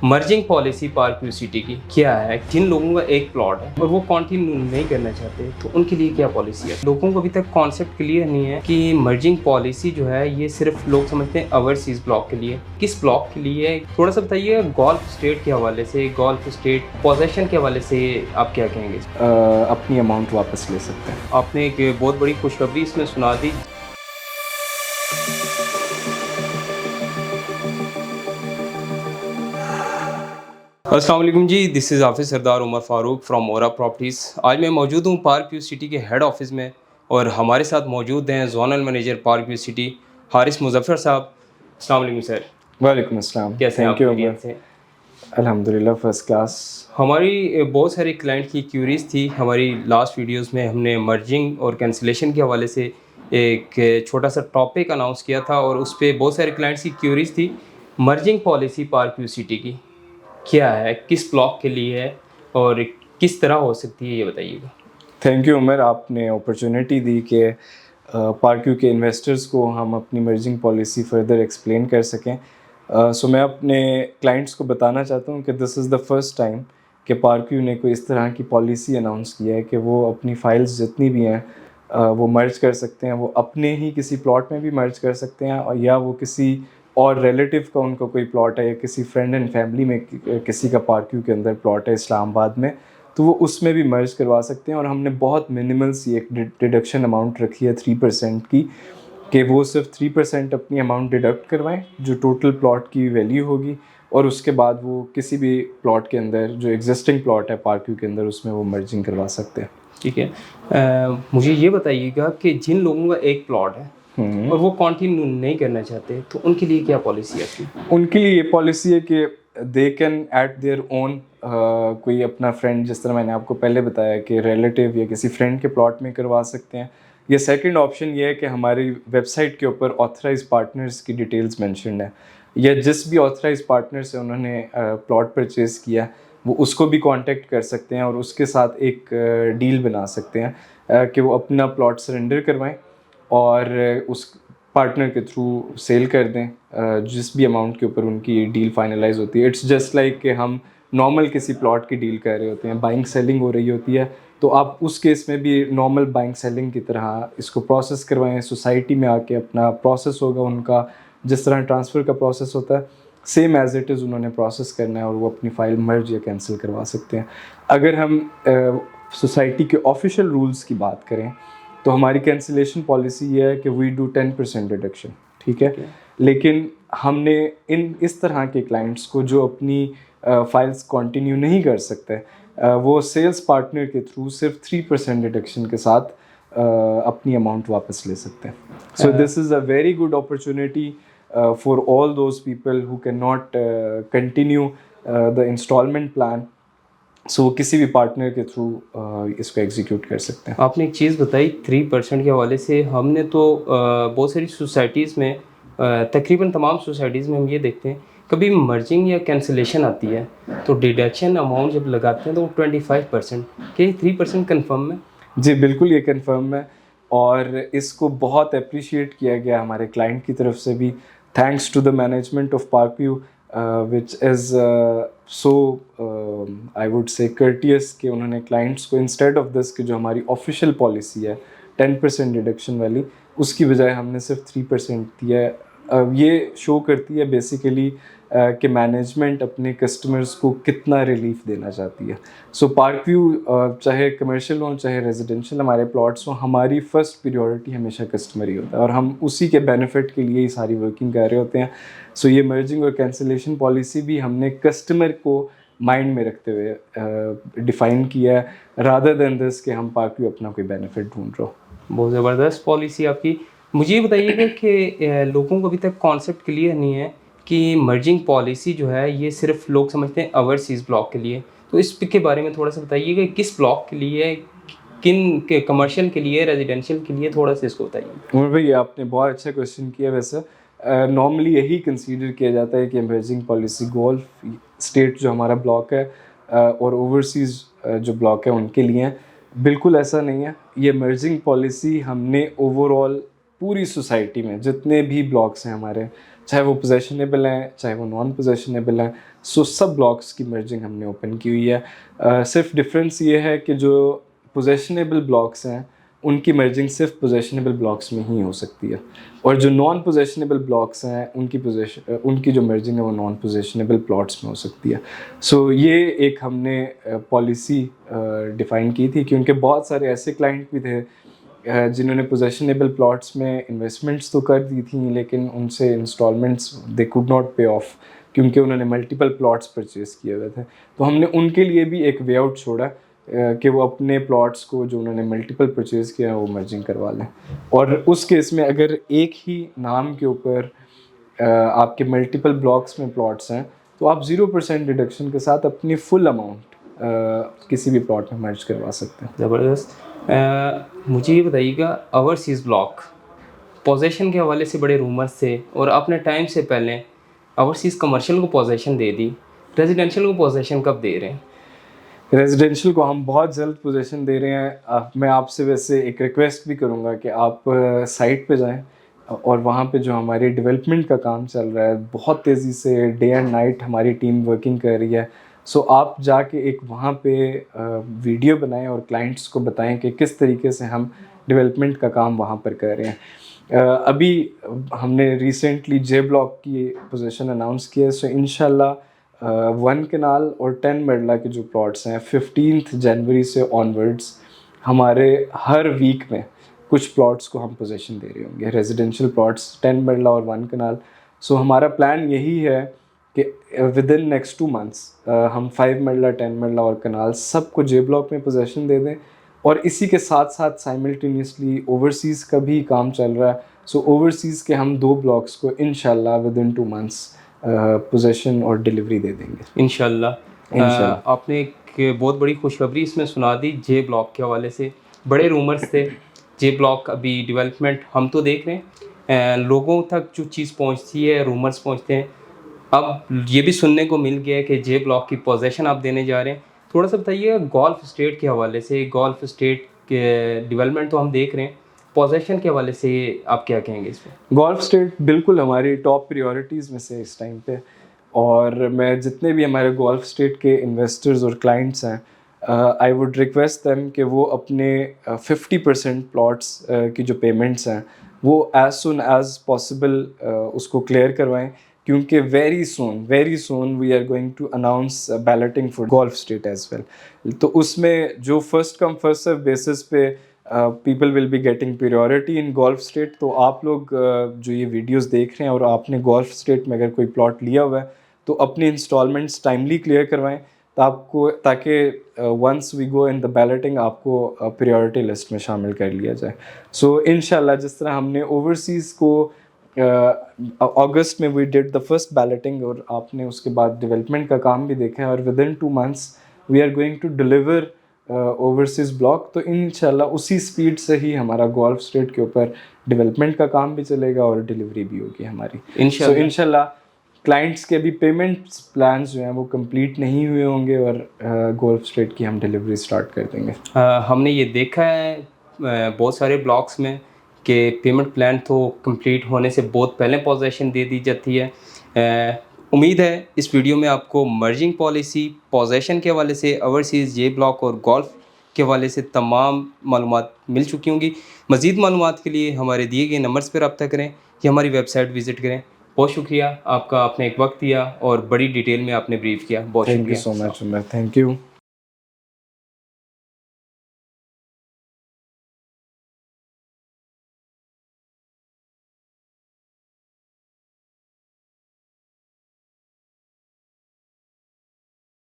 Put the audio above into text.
Merging policy park View city की क्या है? जिन लोगों का एक प्लॉट है और वो कंटिन्यू नहीं करना चाहते तो उनके लिए क्या पॉलिसी है? लोगों को अभी तक कॉन्सेप्ट क्लियर नहीं है कि मर्जिंग पॉलिसी जो है ये सिर्फ लोग समझते हैं ओवरसीज ब्लॉक के लिए। किस ब्लॉक के लिए थोड़ा सा बताइए। गोल्फ स्टेट के हवाले से, गोल्फ स्टेट पोजेशन के हवाले से आप क्या कहेंगे? अपनी अमाउंट वापस ले सकते हैं। आपने एक बहुत बड़ी खुशखबरी इसमें सुना दी। अस्सलाम वालेकुम जी, this is Hafiz Sardar Umar Farooq from Ora properties. आज मैं मौजूद हूँ पार्क व्यू सिटी के हेड ऑफिस में और हमारे साथ मौजूद हैं zonal manager Park View City Haris Muzaffar sahab. अस्सलाम वालेकुम सर, वालेकुम अस्सलाम। कैसे हैं आप? थैंक यू खैरियत उमर। से? अल्हम्दुलिल्लाह फ़र्स्ट क्लास। हमारी बहुत सारे क्लाइंट की क्यूरीज थी। हमारी लास्ट वीडियोस में हमने मर्जिंग और कैंसिलेशन के हवाले से एक छोटा सा टॉपिक अनाउंस किया था और उस पे बहुत सारे क्लाइंट्स की क्यूरीज थी। Merging policy park View city की क्या है, किस ब्लॉक के लिए है और किस तरह हो सकती है, ये बताइएगा। थैंक यू उमर, आपने अपॉर्चुनिटी दी कि पार्क्यू के इन्वेस्टर्स को हम अपनी मर्जिंग पॉलिसी फर्दर एक्सप्लेन कर सकें। सो मैं अपने क्लाइंट्स को बताना चाहता हूँ कि this is the first time कि पार्क्यू ने कोई इस तरह की पॉलिसी अनाउंस किया है कि वो अपनी फ़ाइल्स जितनी भी हैं वो मर्ज कर सकते हैं। वो अपने ही किसी प्लॉट में भी मर्ज कर सकते हैं और या वो किसी और रिलेटिव का उनका कोई प्लॉट है या किसी फ्रेंड एंड फैमिली में किसी का पार्क्यू के अंदर प्लॉट है इस्लामाबाद में, तो वो उसमें भी मर्ज करवा सकते हैं। और हमने बहुत मिनिमल सी एक डिडक्शन अमाउंट रखी है 3% की, कि वो सिर्फ 3% अपनी अमाउंट डिडक्ट करवाएं जो टोटल प्लॉट की वैल्यू होगी, और उसके बाद वो किसी भी प्लॉट के अंदर जो एग्जिस्टिंग प्लॉट है पार्क्यू के अंदर उसमें वो मर्जिंग करवा सकते हैं। ठीक है। मुझे ये बताइएगा कि जिन लोगों का एक प्लॉट है और वो कंटिन्यू नहीं करना चाहते तो उनके लिए क्या पॉलिसी है आपकी? उनके लिए ये पॉलिसी है कि they can at their own, कोई अपना फ्रेंड, जिस तरह मैंने आपको पहले बताया कि रिलेटिव या किसी फ्रेंड के प्लॉट में करवा सकते हैं। या सेकंड ऑप्शन ये है कि हमारी वेबसाइट के ऊपर ऑथराइज पार्टनर्स की डिटेल्स मेंशन्ड है, या जिस भी ऑथराइज पार्टनर से उन्होंने प्लॉट परचेज़ किया वो उसको भी कांटेक्ट कर सकते हैं और उसके साथ एक डील बना सकते हैं कि वो अपना प्लॉट सरेंडर करवाएं और उस पार्टनर के थ्रू सेल कर दें जिस भी अमाउंट के ऊपर उनकी डील फाइनलाइज होती है। इट्स जस्ट लाइक कि हम नॉर्मल किसी प्लॉट की डील कर रहे होते हैं, बाइंग सेलिंग हो रही होती है, तो आप उस केस में भी नॉर्मल बाइंग सेलिंग की तरह इसको प्रोसेस करवाएं। सोसाइटी में आके अपना प्रोसेस होगा उनका, जिस तरह ट्रांसफ़र का प्रोसेस होता है सेम एज़ इट इज़ उन्होंने प्रोसेस करना है और वो अपनी फ़ाइल मर्ज या कैंसिल करवा सकते हैं। अगर हम सोसाइटी के ऑफिशियल रूल्स की बात करें तो हमारी कैंसिलेशन पॉलिसी ये है कि वी डू 10% डिडक्शन, ठीक है। लेकिन हमने इस तरह के क्लाइंट्स को जो अपनी फाइल्स कंटिन्यू नहीं कर सकते, वो सेल्स पार्टनर के थ्रू सिर्फ 3% डिडक्शन के साथ अपनी अमाउंट वापस ले सकते हैं। So this is a very good opportunity for all those people who can not continue the installment plan. So किसी भी पार्टनर के थ्रू इसको एग्जीक्यूट कर सकते हैं। आपने एक चीज़ बताई 3% के हवाले से। हमने तो बहुत सारी सोसाइटीज़ में, तकरीबन तमाम सोसाइटीज़ में हम ये देखते हैं कभी मर्जिंग या कैंसिलेशन आती है तो डिडक्शन अमाउंट जब लगाते हैं तो वो 25%। क्या ये 3% कन्फर्म है? जी बिल्कुल, ये कंफर्म है और इसको बहुत अप्रिशिएट किया गया हमारे क्लाइंट की तरफ से भी। Thanks to the management of Park View which is so I would say courteous, कि उन्होंने क्लाइंट्स को इंस्टेड ऑफ दिस कि जो हमारी ऑफिशियल पॉलिसी है 10% डिडक्शन वाली, उसकी बजाय हमने सिर्फ 3% दिया है। ये शो करती है बेसिकली कि मैनेजमेंट अपने कस्टमर्स को कितना रिलीफ देना चाहती है। सो पार्कव्यू चाहे कमर्शियल हो चाहे रेजिडेंशियल हमारे प्लॉट्स हो, हमारी फ़र्स्ट प्रायोरिटी हमेशा कस्टमर ही होता है और हम उसी के बेनिफिट के लिए ही सारी वर्किंग कर रहे होते हैं। सो ये मर्जिंग और कैंसिलेशन पॉलिसी भी हमने कस्टमर को माइंड में रखते हुए डिफ़ाइन किया है, रादर दैन दिस कि हम पार्कव्यू अपना कोई बेनिफिट ढूंढ रहे हो। बहुत ज़बरदस्त पॉलिसी आपकी। मुझे ये बताइएगा कि लोगों को अभी तक कॉन्सेप्ट क्लियर नहीं है कि मर्जिंग पॉलिसी जो है ये सिर्फ लोग समझते हैं ओवरसीज़ ब्लॉक के लिए। तो इस के बारे में थोड़ा सा बताइएगा, किस ब्लॉक के लिए, किन के कमर्शियल के लिए, रेजिडेंशियल के लिए, थोड़ा सा इसको बताइए। उमर भाई, आपने बहुत अच्छा क्वेश्चन किया। वैसे नॉर्मली यही कंसीडर किया जाता है कि इमर्जिंग पॉलिसी गोल्फ स्टेट जो हमारा ब्लॉक है और ओवरसीज़ जो ब्लॉक है उनके लिए है। बिल्कुल ऐसा नहीं है। ये मर्जिंग पॉलिसी हमने ओवरऑल पूरी सोसाइटी में जितने भी ब्लॉक्स हैं हमारे चाहे वो पोजेशनेबल हैं चाहे वो नॉन पोजेशनेबल हैं। सो सब ब्लॉक्स की मर्जिंग हमने ओपन की हुई है। सिर्फ डिफरेंस ये है कि जो पोजेशनेबल ब्लॉक्स हैं उनकी मर्जिंग सिर्फ पोजेशनेबल ब्लॉक्स में ही हो सकती है, और जो नॉन पोजेशनेबल ब्लॉक्स हैं उनकी जो मर्जिंग है वो नॉन पोजेशनेबल प्लॉट्स में हो सकती है। सो ये एक हमने पॉलिसी डिफ़ाइन की थी, क्योंकि बहुत सारे ऐसे क्लाइंट भी थे जिन्होंने पोजेशनेबल प्लॉट्स में इन्वेस्टमेंट्स तो कर दी थी, लेकिन उनसे इंस्टॉलमेंट्स दे कुड नॉट पे ऑफ क्योंकि उन्होंने मल्टीपल प्लॉट्स परचेज़ किए हुए थे। तो हमने उनके लिए भी एक वे आउट छोड़ा कि वो अपने प्लॉट्स को जो उन्होंने मल्टीपल परचेज़ किया है वो मर्जिंग करवा लें। और उस केस में अगर एक ही नाम के ऊपर आपके मल्टीपल ब्लॉक्स में प्लॉट्स हैं तो आप 0% डिडक्शन के साथ अपनी फुल अमाउंट किसी भी प्लॉट में मर्ज करवा सकते हैं। ज़बरदस्त। मुझे ये बताइएगा, ओवरसीज़ ब्लॉक पोजेशन के हवाले से बड़े रूमर्स थे और आपने टाइम से पहले ओवरसीज़ कमर्शियल को पोजेशन दे दी, रेजिडेंशियल को पोजेशन कब दे रहे हैं? रेजिडेंशियल को हम बहुत जल्द पोजीशन दे रहे हैं। मैं आपसे वैसे एक रिक्वेस्ट भी करूँगा कि आप साइट पे जाएं और वहाँ पे जो हमारी डेवलपमेंट का काम चल रहा है बहुत तेज़ी से डे एंड नाइट हमारी टीम वर्किंग कर रही है। सो आप जाके एक वहाँ पे वीडियो बनाएं और क्लाइंट्स को बताएं कि किस तरीके से हम डेवलपमेंट का काम वहाँ पर कर रहे हैं। अभी हमने रिसेंटली जे ब्लॉक की पोजीशन अनाउंस किया है। सो इंशाल्लाह 1 कनाल और 10 मरला के जो प्लॉट्स हैं 15 जनवरी से ऑनवर्ड्स हमारे हर वीक में कुछ प्लॉट्स को हम पोजीशन दे रहे होंगे, रेजिडेंशियल प्लॉट्स 10 मरला और 1 कनाल। सो हमारा प्लान यही है कि विद इन नेक्स्ट 2 मंथ्स हम 5 मरला 10 मरला और कनाल सबको जे ब्लॉक में पोजीशन दे दें। और इसी के साथ साथ साइमल्टेनियसली ओवरसीज़ का भी काम चल रहा है। सो ओवरसीज़ के हम 2 ब्लॉक्स को इंशाल्लाह विद इन 2 मंथ्स पोजेशन और डिलीवरी दे देंगे इंशाल्लाह। आपने एक बहुत बड़ी खुशखबरी इसमें सुना दी जे ब्लॉक के हवाले से। बड़े रूमर्स थे, जे ब्लॉक अभी डेवलपमेंट हम तो देख रहे हैं, लोगों तक जो चीज़ पहुंचती है, रूमर्स पहुंचते हैं। अब ये भी सुनने को मिल गया है कि जे ब्लॉक की पोजेशन आप देने जा रहे हैं। थोड़ा सा बताइए गोल्फ स्टेट के हवाले से, गोल्फ स्टेट के डेवलपमेंट तो हम देख रहे हैं, पोजेशन के हवाले से आप क्या कहेंगे इसमें? गोल्फ स्टेट बिल्कुल हमारी टॉप प्रायोरिटीज़ में से इस टाइम पे, और मैं जितने भी हमारे गोल्फ स्टेट के इन्वेस्टर्स और क्लाइंट्स हैं आई वुड रिक्वेस्ट दैम कि वो अपने 50% प्लॉट्स की जो पेमेंट्स हैं वो एज सुन एज पॉसिबल उसको क्लियर करवाएं, क्योंकि very soon we are going to announce balloting for golf estate as well. तो उसमें जो first come first serve basis पे people will be getting priority in golf estate. तो आप लोग जो ये वीडियोस देख रहे हैं और आपने गोल्फ स्टेट में अगर कोई प्लॉट लिया हुआ है तो अपनी इंस्टॉलमेंट्स टाइमली क्लियर करवाएं ताकि once we go in the balloting आपको प्रायोरिटी लिस्ट में शामिल कर लिया जाए। सो इंशाल्लाह जिस तरह हमने ओवरसीज़ को अगस्त में we did the first balloting और आपने उसके बाद डेवलपमेंट का काम भी देखा है, और within 2 months we are going to deliver overseas block. तो इंशाल्लाह उसी स्पीड से ही हमारा गोल्फ स्टेट के ऊपर डेवलपमेंट का काम भी चलेगा और डिलीवरी भी होगी हमारी इंशाल्लाह। क्लाइंट्स के भी पेमेंट्स प्लान्स जो हैं वो कंप्लीट नहीं हुए होंगे और गोल्फ स्टेट की हम डिलीवरी स्टार्ट कर देंगे। हमने ये देखा है बहुत सारे ब्लॉक्स में कि पेमेंट प्लान तो कंप्लीट होने से बहुत पहले पोजीशन दे दी जाती है। उम्मीद है इस वीडियो में आपको मर्जिंग पॉलिसी, पोजीशन के हवाले से, ओवरसीज़ जे ब्लॉक और गोल्फ के हवाले से तमाम मालूमात मिल चुकी होंगी। मज़ीद मालूमात के लिए हमारे दिए गए नंबर्स पर रब्ता करें या हमारी वेबसाइट विज़िट करें। बहुत शुक्रिया आपका, आपने एक वक्त दिया और बड़ी डिटेल में आपने ब्रीफ किया। बहुत शुक्रिया। Thank you so much Umar, thank you.